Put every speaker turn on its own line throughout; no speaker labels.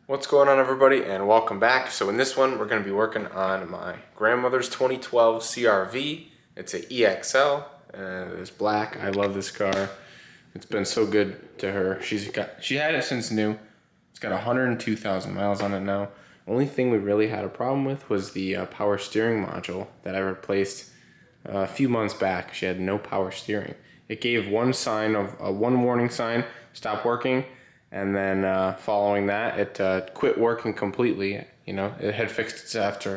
What's going on, everybody, and welcome back. So in this one we're going to be working on my grandmother's 2012 CRV. It's an EX-L and it is black. I love this car. It's been so good to her. She had it since new. It's got 102,000 miles on it now. Only thing we really had a problem with was the power steering module that I replaced a few months back. She had no power steering. It gave one warning sign, stop working. And then following that, it quit working completely. You know, it had fixed itself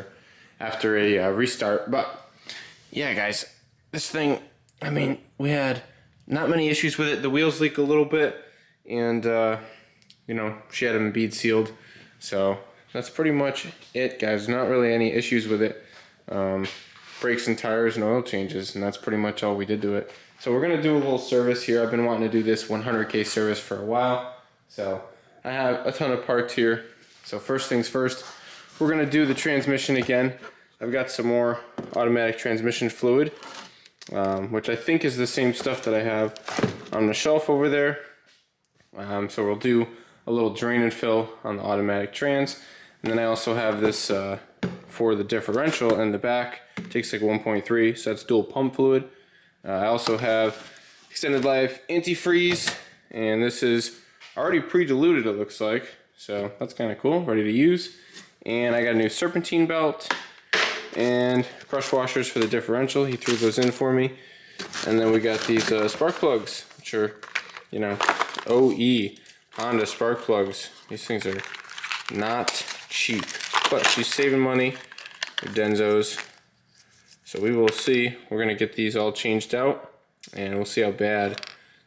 after a restart. But yeah, guys, this thing, I mean, we had not many issues with it. The wheels leak a little bit, and you know, she had them bead sealed. So that's pretty much it, guys. Not really any issues with it. Brakes and tires and oil changes, and that's pretty much all we did to it. So we're gonna do a little service here. I've been wanting to do this 100K service for a while. So I have a ton of parts here. So first things first, we're gonna do the transmission again. I've got some more automatic transmission fluid, which I think is the same stuff that I have on the shelf over there. So we'll do a little drain and fill on the automatic trans. And then I also have this for the differential in the back. It takes like 1.3, so that's dual pump fluid. I also have extended life antifreeze, and this is already pre-diluted, it looks like, so that's kind of cool, ready to use. And I got a new serpentine belt and crush washers for the differential. He threw those in for me. And then we got these spark plugs, which are, you know, OE Honda spark plugs. These things are not cheap, but she's saving money with Denzos. So we will see. We're gonna get these all changed out, and we'll see how bad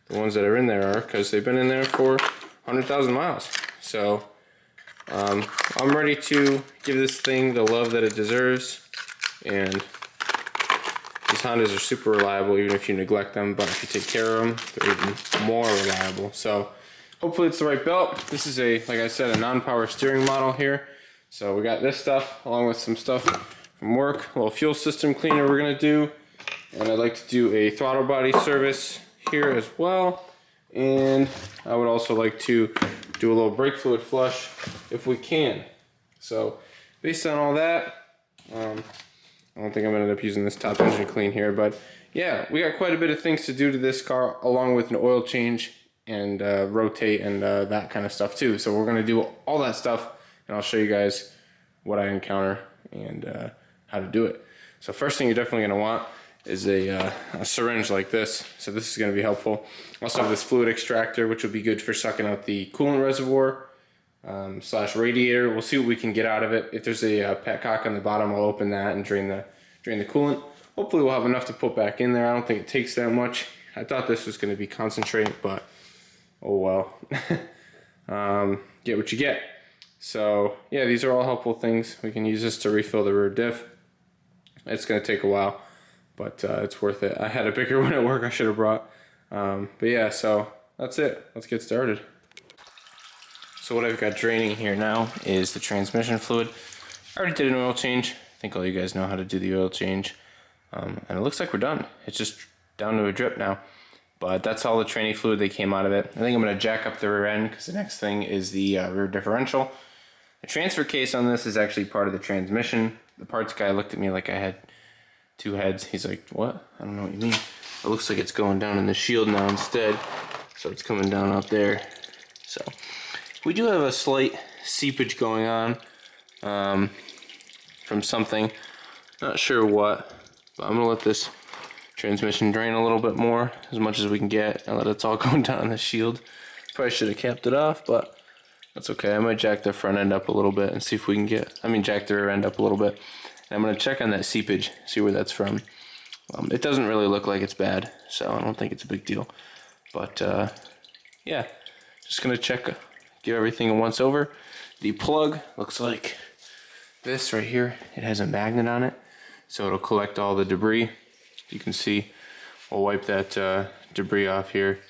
the ones that are in there are, because they've been in there for 100,000 miles. So I'm ready to give this thing the love that it deserves, and these Hondas are super reliable even if you neglect them, but if you take care of them, they're even more reliable. So hopefully it's the right belt. This is a, like I said, a non-power steering model here. So we got this stuff along with some stuff from work, a little fuel system cleaner we're gonna do, and I'd like to do a throttle body service here as well, and I would also like to do a little brake fluid flush if we can. So based on all that, I don't think I'm gonna end up using this top engine clean here, but yeah, we got quite a bit of things to do to this car, along with an oil change and rotate and that kind of stuff too. So we're gonna do all that stuff, and I'll show you guys what I encounter and how to do it. So first thing you're definitely gonna want is a syringe like this. So this is going to be helpful. Also have this fluid extractor, which will be good for sucking out the coolant reservoir slash radiator. We'll see what we can get out of it. If there's a petcock on the bottom, I'll open that and drain the coolant. Hopefully we'll have enough to put back in there. I don't think it takes that much. I thought this was going to be concentrate, but oh well. Get what you get. So yeah, these are all helpful things. We can use this to refill the rear diff. It's going to take a while, but it's worth it. I had a bigger one at work I should have brought. But yeah, so that's it. Let's get started. So what I've got draining here now is the transmission fluid. I already did an oil change. I think all you guys know how to do the oil change. And it looks like we're done. It's just down to a drip now. But that's all the tranny fluid that came out of it. I think I'm going to jack up the rear end, because the next thing is the rear differential. The transfer case on this is actually part of the transmission. The parts guy looked at me like I had two heads. He's like, what? I don't know what you mean. It looks like it's going down in the shield now instead. So it's coming down out there. So we do have a slight seepage going on from something. Not sure what. But I'm going to let this transmission drain a little bit more, as much as we can get, and let it all go down the shield. Probably should have capped it off, but that's okay. I might jack the front end up a little bit and see if we can jack the rear end up a little bit. And I'm going to check on that seepage, see where that's from. It doesn't really look like it's bad, so I don't think it's a big deal. But yeah, just going to check, give everything a once over. The plug looks like this right here. It has a magnet on it, so it'll collect all the debris. You can see, we'll wipe that debris off here.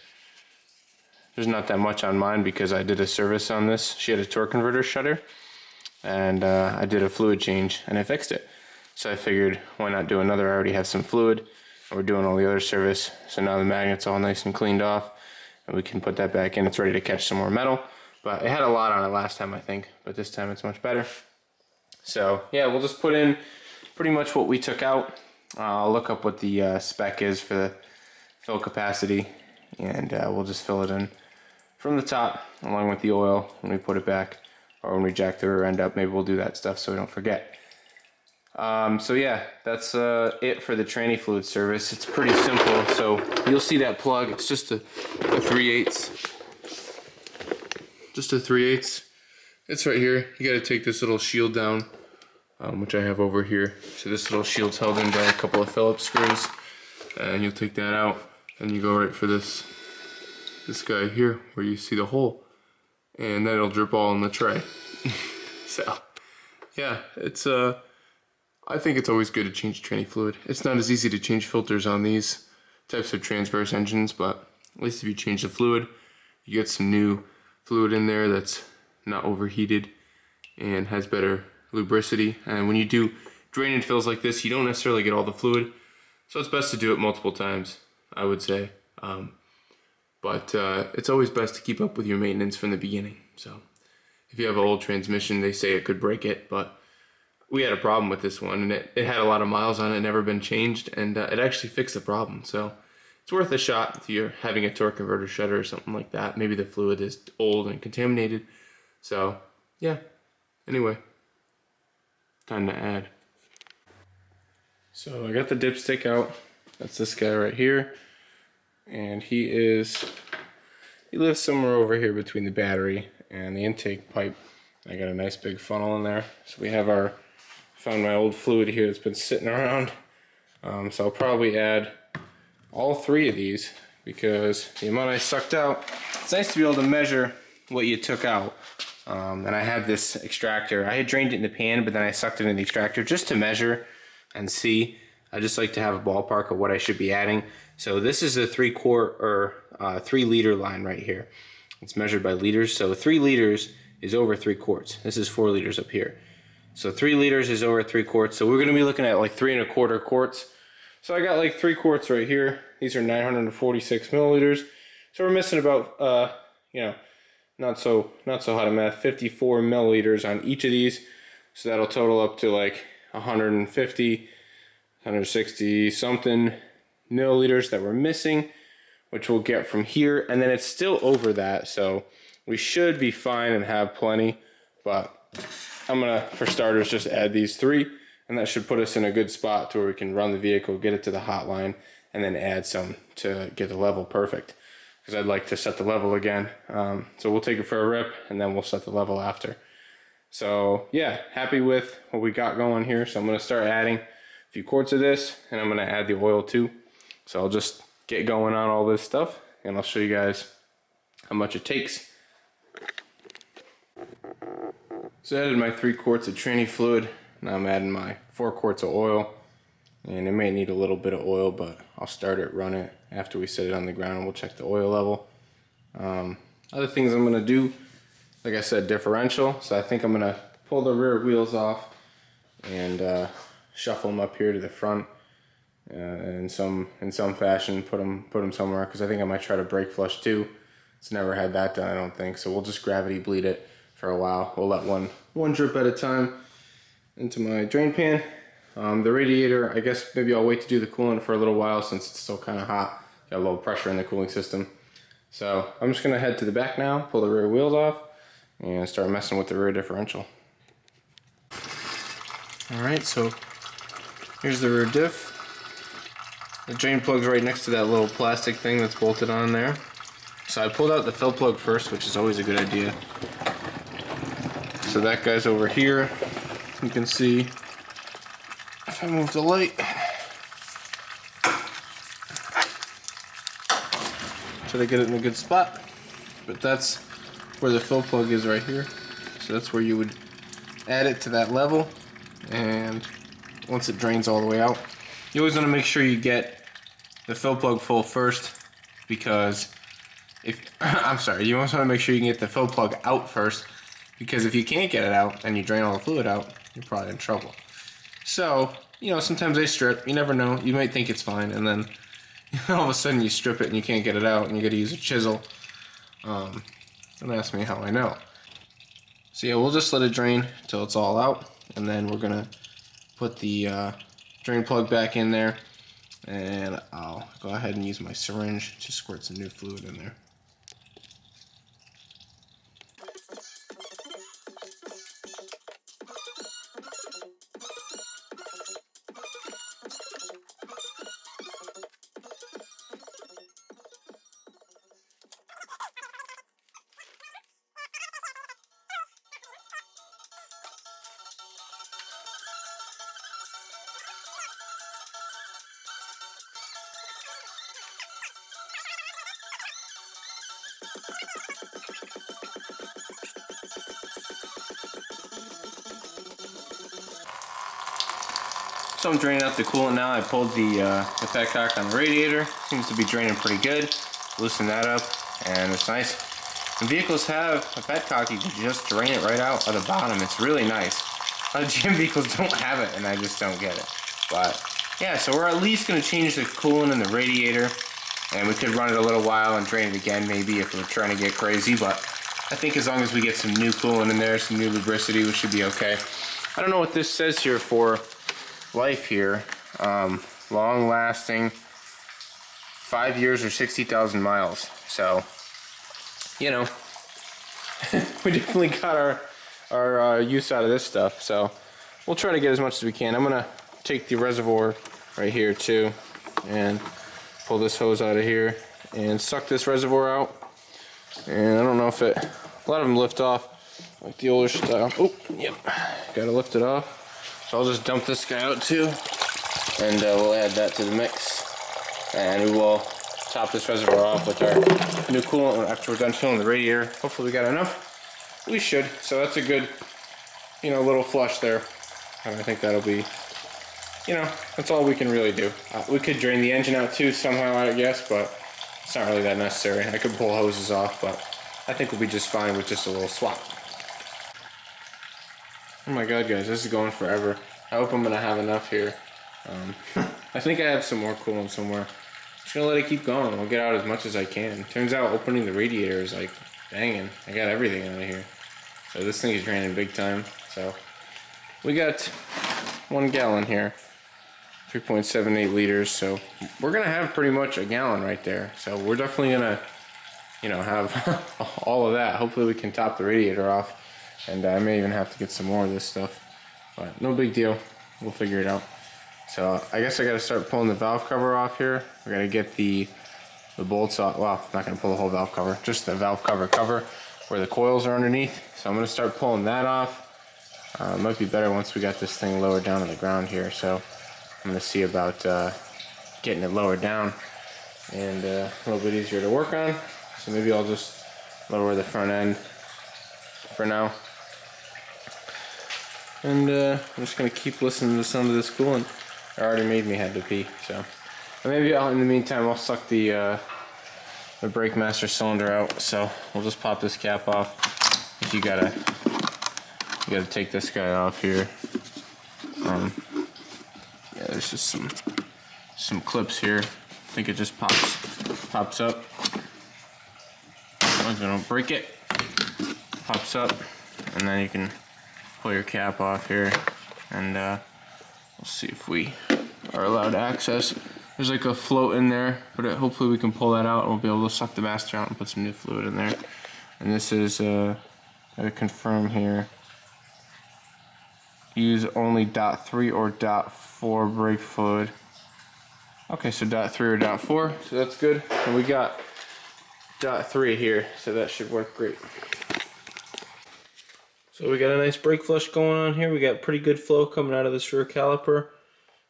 There's not that much on mine because I did a service on this. She had a torque converter shutter, and I did a fluid change and I fixed it. So I figured, why not do another? I already have some fluid, and we're doing all the other service. So now the magnet's all nice and cleaned off, and we can put that back in. It's ready to catch some more metal. but it had a lot on it last time, I think, but this time it's much better. So yeah, we'll just put in pretty much what we took out. I'll look up what the spec is for the fill capacity, and we'll just fill it in from the top along with the oil when we put it back, or when we jack the rear end up. Maybe we'll do that stuff so we don't forget. So yeah, that's it for the tranny fluid service. It's pretty simple. So you'll see that plug. It's just a 3/8. Just a 3/8. It's right here. You got to take this little shield down, which I have over here. So this little shield's held in by a couple of Phillips screws, and you'll take that out, and you go right for this guy here where you see the hole, and then it'll drip all in the tray. So yeah, it's I think it's always good to change tranny fluid. It's not as easy to change filters on these types of transverse engines, but at least if you change the fluid, you get some new fluid in there that's not overheated and has better lubricity. And when you do drain and fills like this, you don't necessarily get all the fluid, so it's best to do it multiple times, I would say. But it's always best to keep up with your maintenance from the beginning. So if you have an old transmission, they say it could break it, but we had a problem with this one, and it had a lot of miles on it, never been changed, and it actually fixed the problem. So it's worth a shot if you're having a torque converter shudder or something like that. Maybe the fluid is old and contaminated. So yeah, anyway, time to add. So I got the dipstick out. That's this guy right here, and he lives somewhere over here between the battery and the intake pipe. I got a nice big funnel in there. So we have found my old fluid here that's been sitting around. So I'll probably add all 3 of these, because the amount I sucked out, it's nice to be able to measure what you took out. And I had this extractor. I had drained it in the pan, but then I sucked it in the extractor just to measure and see. I just like to have a ballpark of what I should be adding. So this is a 3-quart or 3-liter line right here. It's measured by liters. So 3 liters is over 3 quarts. This is 4 liters up here. So 3 liters is over 3 quarts. So we're going to be looking at like 3 1/4 quarts. So I got like 3 quarts right here. These are 946 milliliters. So we're missing about, not so hot at math, 54 milliliters on each of these. So that'll total up to like 150, 160 something milliliters that we're missing, which we'll get from here. And then it's still over that. So we should be fine and have plenty, but I'm gonna, for starters, just add these 3, and that should put us in a good spot to where we can run the vehicle, get it to the hot line, and then add some to get the level perfect, because I'd like to set the level again. So we'll take it for a rip, and then we'll set the level after. So yeah, happy with what we got going here. So I'm gonna start adding a few quarts of this, and I'm gonna add the oil too. So I'll just get going on all this stuff, and I'll show you guys how much it takes. So I added my 3 quarts of tranny fluid. Now I'm adding my 4 quarts of oil. And it may need a little bit of oil, but I'll start it, run it after we set it on the ground, and we'll check the oil level. Other things I'm gonna do, like I said, differential. So I think I'm gonna pull the rear wheels off and shuffle them up here to the front in some fashion, put them somewhere, because I think I might try to brake flush too. It's never had that done, I don't think. So we'll just gravity bleed it for a while. We'll let one drip at a time into my drain pan. The radiator, I guess maybe I'll wait to do the coolant for a little while since it's still kind of hot. Got a little pressure in the cooling system. So I'm just gonna head to the back now, pull the rear wheels off, and start messing with the rear differential. All right, so here's the rear diff. The drain plug's right next to that little plastic thing that's bolted on there. So I pulled out the fill plug first, which is always a good idea. So that guy's over here. You can see, if I move the light, try to get it in a good spot. But that's where the fill plug is right here. So that's where you would add it to that level, and once it drains all the way out, you always want to make sure you get the fill plug full first, because you always want to make sure you can get the fill plug out first, because if you can't get it out and you drain all the fluid out, you're probably in trouble. So, sometimes they strip, you never know, you might think it's fine, and then all of a sudden you strip it and you can't get it out and you gotta use a chisel. And Don't ask me how I know. So yeah, we'll just let it drain until it's all out, and then we're gonna put the drain plug back in there, and I'll go ahead and use my syringe to squirt some new fluid in there. So I'm draining out the coolant now. I pulled the petcock on the radiator. Seems to be draining pretty good. Loosen that up, and it's nice. When vehicles have a petcock, you can just drain it right out of the bottom. It's really nice. A lot of GM vehicles don't have it, and I just don't get it. But yeah, so we're at least going to change the coolant in the radiator, and we could run it a little while and drain it again maybe if we're trying to get crazy. But I think as long as we get some new coolant in there, some new lubricity, we should be okay. I don't know what this says here for life here. Long lasting, 5 years or 60,000 miles. So, you know, we definitely got our use out of this stuff. So we'll try to get as much as we can. I'm gonna take the reservoir right here too and pull this hose out of here and suck this reservoir out. And I don't know if a lot of them lift off like the older style. Oh, yep, gotta lift it off. So I'll just dump this guy out too, and we'll add that to the mix, and we will top this reservoir off with our new coolant after we're done filling the radiator. Hopefully we got enough. We should. So that's a good, you know, little flush there, and I think that'll be, you know, that's all we can really do. We could drain the engine out too somehow, I guess, but it's not really that necessary. I could pull hoses off, but I think we'll be just fine with just a little swap. Oh my god, guys, this is going forever. I hope I'm gonna have enough here. I think I have some more coolant somewhere. Just gonna let it keep going. I'll get out as much as I can. Turns out opening the radiator is like banging. I got everything out of here. So this thing is draining big time. So we got 1 gallon here, 3.78 liters. So we're gonna have pretty much a gallon right there. So we're definitely gonna, you know, have all of that. Hopefully we can top the radiator off. And I may even have to get some more of this stuff, but no big deal. We'll figure it out. So I guess I got to start pulling the valve cover off here. We got to get the bolts off. Well, I'm not going to pull the whole valve cover, just the valve cover where the coils are underneath. So I'm going to start pulling that off. It might be better once we got this thing lowered down to the ground here. So I'm going to see about getting it lowered down and a little bit easier to work on. So maybe I'll just lower the front end for now. And I'm just gonna keep listening to some of this coolant. It already made me head to pee, so. And maybe in the meantime I'll suck the brake master cylinder out. So we'll just pop this cap off. If you gotta take this guy off here. Yeah, there's just some clips here. I think it just pops up. As long as I don't break it, pops up, and then you can pull your cap off here, and we'll see if we are allowed access. There's like a float in there, but hopefully we can pull that out and we'll be able to suck the master out and put some new fluid in there. And this is, gotta confirm here, use only .3 or .4 brake fluid. Okay, so .3 or .4, so that's good. And we got .3 here, so that should work great. So we got a nice brake flush going on here. We got pretty good flow coming out of this rear caliper.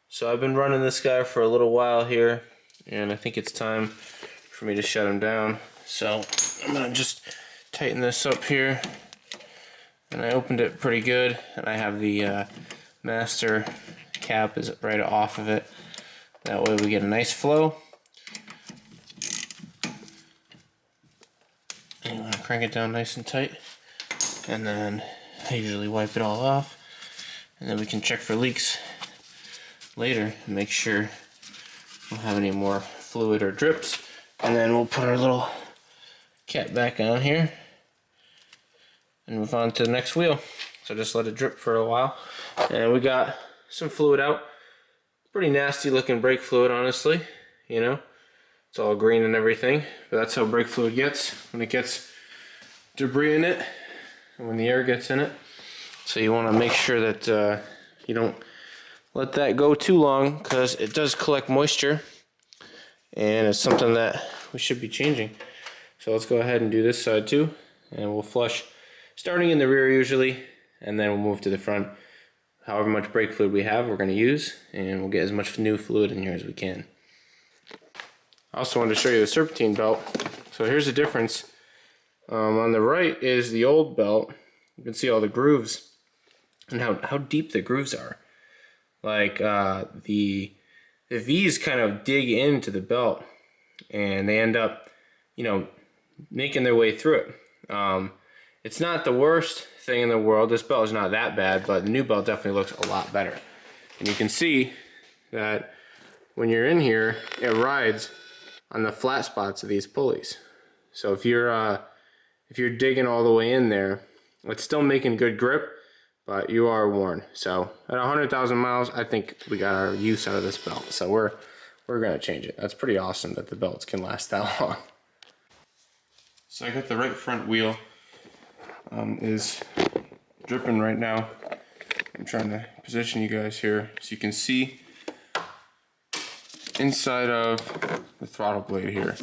So I've been running this guy for a little while here, and I think it's time for me to shut him down. So I'm gonna just tighten this up here. And I opened it pretty good, and I have the master cap is right off of it. That way we get a nice flow. And you want to crank it down nice and tight. And then I usually wipe it all off, and then we can check for leaks later and make sure we don't have any more fluid or drips. And then we'll put our little cap back on here, and move on to the next wheel. So just let it drip for a while. And we got some fluid out. Pretty nasty looking brake fluid, honestly. You know, it's all green and everything, but that's how brake fluid gets when it gets debris in it and when the air gets in it. So you want to make sure that you don't let that go too long, because it does collect moisture and it's something that we should be changing. So let's go ahead and do this side too, and we'll flush starting in the rear usually, and then we'll move to the front. However much brake fluid we have, we're going to use, and we'll get as much new fluid in here as we can. I also wanted to show you the serpentine belt. So here's the difference. On the right is the old belt. You can see all the grooves and how deep the grooves are. Like the V's kind of dig into the belt, and they end up, you know, making their way through it. It's not the worst thing in the world. This belt is not that bad, but the new belt definitely looks a lot better. And you can see that when you're in here, it rides on the flat spots of these pulleys. So if you're digging all the way in there, it's still making good grip, but you are worn. So at 100,000 miles, I think we got our use out of this belt. So we're gonna change it. That's pretty awesome that the belts can last that long. So I got the right front wheel is dripping right now. I'm trying to position you guys here so you can see inside of the throttle blade here.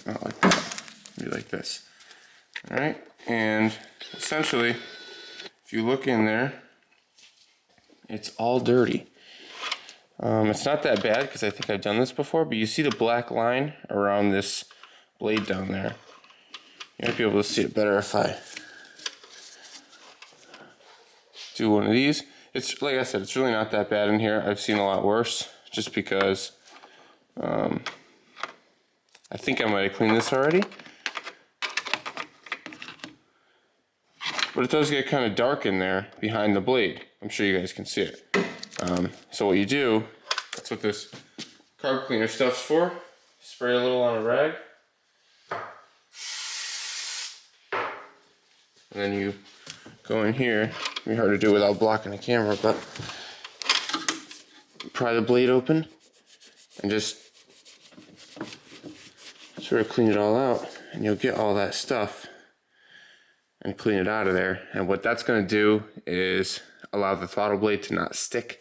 Not like that, maybe like this. All right, and essentially, if you look in there, it's all dirty. It's not that bad because I think I've done this before, but you see the black line around this blade down there. You might be able to see it better if I do one of these. It's, like I said, it's really not that bad in here. I've seen a lot worse, just because I think I might have cleaned this already. But it does get kind of dark in there behind the blade. I'm sure you guys can see it. So what you do, that's what this carb cleaner stuff's for. Spray a little on a rag. And then you go in here. It'd be hard to do without blocking the camera, but pry the blade open and just sort of clean it all out, and you'll get all that stuff and clean it out of there. And what that's going to do is allow the throttle blade to not stick.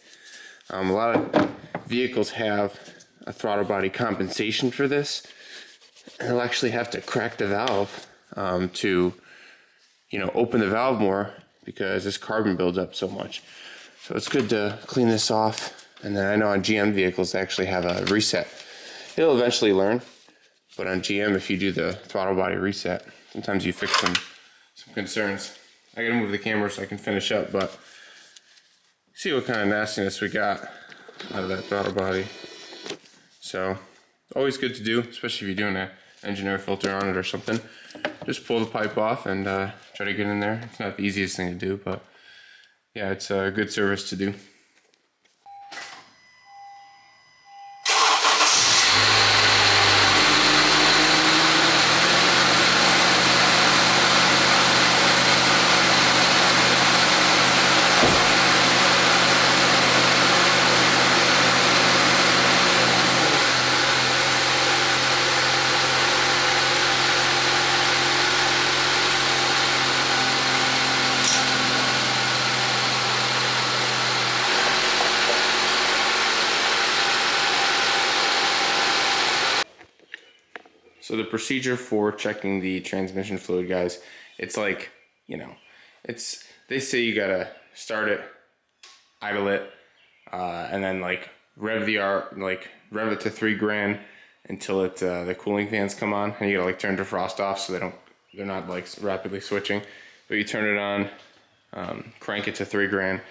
A lot of vehicles have a throttle body compensation for this, and they'll actually have to crack the valve to, you know, open the valve more, because this carbon builds up so much. So it's good to clean this off. And then I know on GM vehicles they actually have a reset. It'll eventually learn, but on GM, if you do the throttle body reset, sometimes you fix some concerns. I gotta move the camera so I can finish up, but see what kind of nastiness we got out of that throttle body. So always good to do, especially if you're doing an engine air filter on it or something. Just pull the pipe off and try to get in there. It's not the easiest thing to do, but yeah, it's a good service to do. So the procedure for checking the transmission fluid, guys, it's like, you know, they say you gotta start it, idle it, and then like rev it to 3 grand until the cooling fans come on, and you gotta like turn defrost off so they're not like rapidly switching. But you turn it on, crank it to 3 grand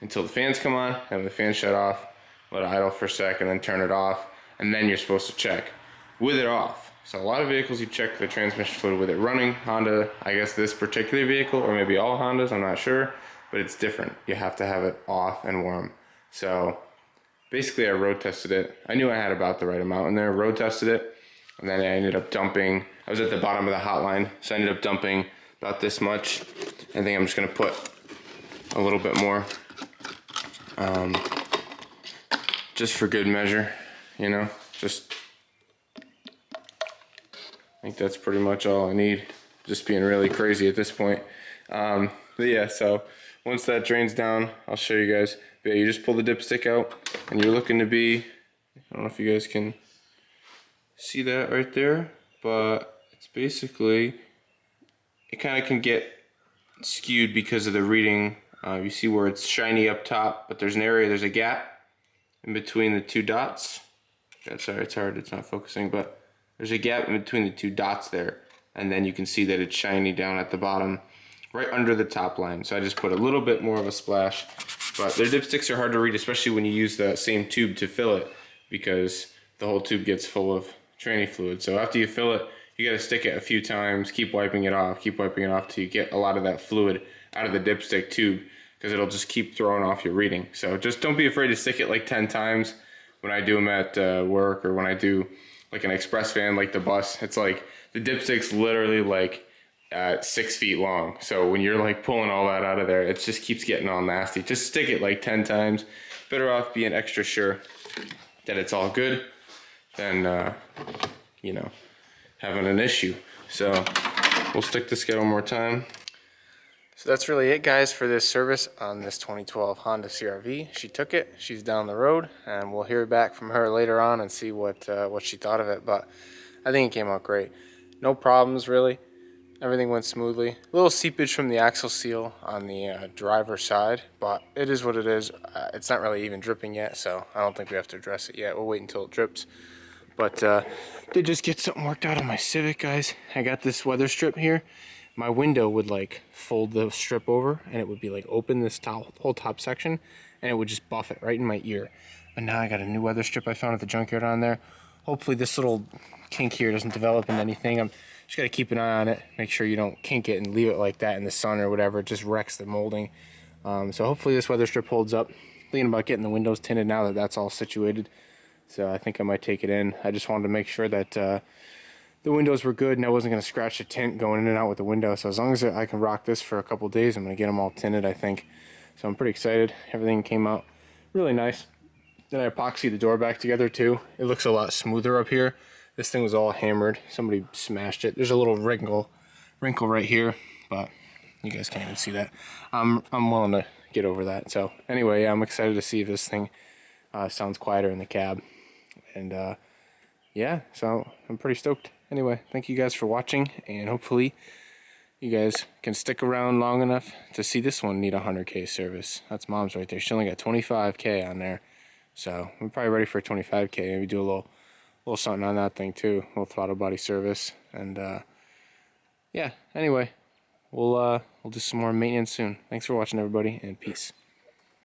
until the fans come on, and the fans shut off, let it idle for a sec, and then turn it off, and then you're supposed to check with it off. So a lot of vehicles you check the transmission fluid with it running. Honda, I guess this particular vehicle, or maybe all Hondas, I'm not sure, but it's different. You have to have it off and warm. So basically I road tested it. I knew I had about the right amount in there, road tested it, and then I ended up dumping, I was at the bottom of the hotline, so I ended up dumping about this much. I think I'm just gonna put a little bit more, just for good measure, you know. Just, I think that's pretty much all I need. Just being really crazy at this point. But yeah, so once that drains down, I'll show you guys. But yeah, you just pull the dipstick out, and you're looking to be, I don't know if you guys can see that right there, but it's basically, it kind of can get skewed because of the reading. You see where it's shiny up top, but there's an area, there's a gap in between the two dots. Sorry, it's hard, it's not focusing, but there's a gap in between the two dots there, and then you can see that it's shiny down at the bottom, right under the top line. So I just put a little bit more of a splash, but their dipsticks are hard to read, especially when you use the same tube to fill it, because the whole tube gets full of tranny fluid. So after you fill it, you gotta stick it a few times, keep wiping it off till you get a lot of that fluid out of the dipstick tube, because it'll just keep throwing off your reading. So just don't be afraid to stick it like 10 times. When I do them at work, or when I do like an express van, like the bus, it's like the dipstick's literally like 6 feet long. So when you're like pulling all that out of there, it just keeps getting all nasty. Just stick it like 10 times. Better off being extra sure that it's all good than, you know, having an issue. So we'll stick this guy one more time. So that's really it, guys, for this service on this 2012 Honda CRV. She took it, she's down the road, and we'll hear back from her later on and see what she thought of it. But I think it came out great. No problems, really. Everything went smoothly. A little seepage from the axle seal on the driver's side, but it is what it is. It's not really even dripping yet, so I don't think we have to address it yet. We'll wait until it drips. But did just get something worked out on my Civic, guys. I got this weather strip here. My window would like fold the strip over, and it would be like open this whole top section, and it would just buff it right in my ear. But now I got a new weather strip I found at the junkyard on there. Hopefully this little kink here doesn't develop into anything. I'm just gotta keep an eye on it, make sure you don't kink it and leave it like that in the sun or whatever. It just wrecks the molding. So hopefully this weather strip holds up. Thinking about getting the windows tinted now that that's all situated. So I think I might take it in. I just wanted to make sure that the windows were good and I wasn't going to scratch the tint going in and out with the window. So as long as I can rock this for a couple days, I'm going to get them all tinted, I think. So I'm pretty excited. Everything came out really nice. Then I epoxied the door back together too. It looks a lot smoother up here. This thing was all hammered. Somebody smashed it. There's a little wrinkle right here, but you guys can't even see that. I'm willing to get over that. So anyway, I'm excited to see if this thing sounds quieter in the cab. And yeah, so I'm pretty stoked. Anyway, thank you guys for watching, and hopefully you guys can stick around long enough to see this one need a 100K service. That's Mom's right there. She only got 25K on there. So we're probably ready for a 25K. Maybe do a little something on that thing too. A little throttle body service. And yeah, anyway, we'll do some more maintenance soon. Thanks for watching, everybody, and peace.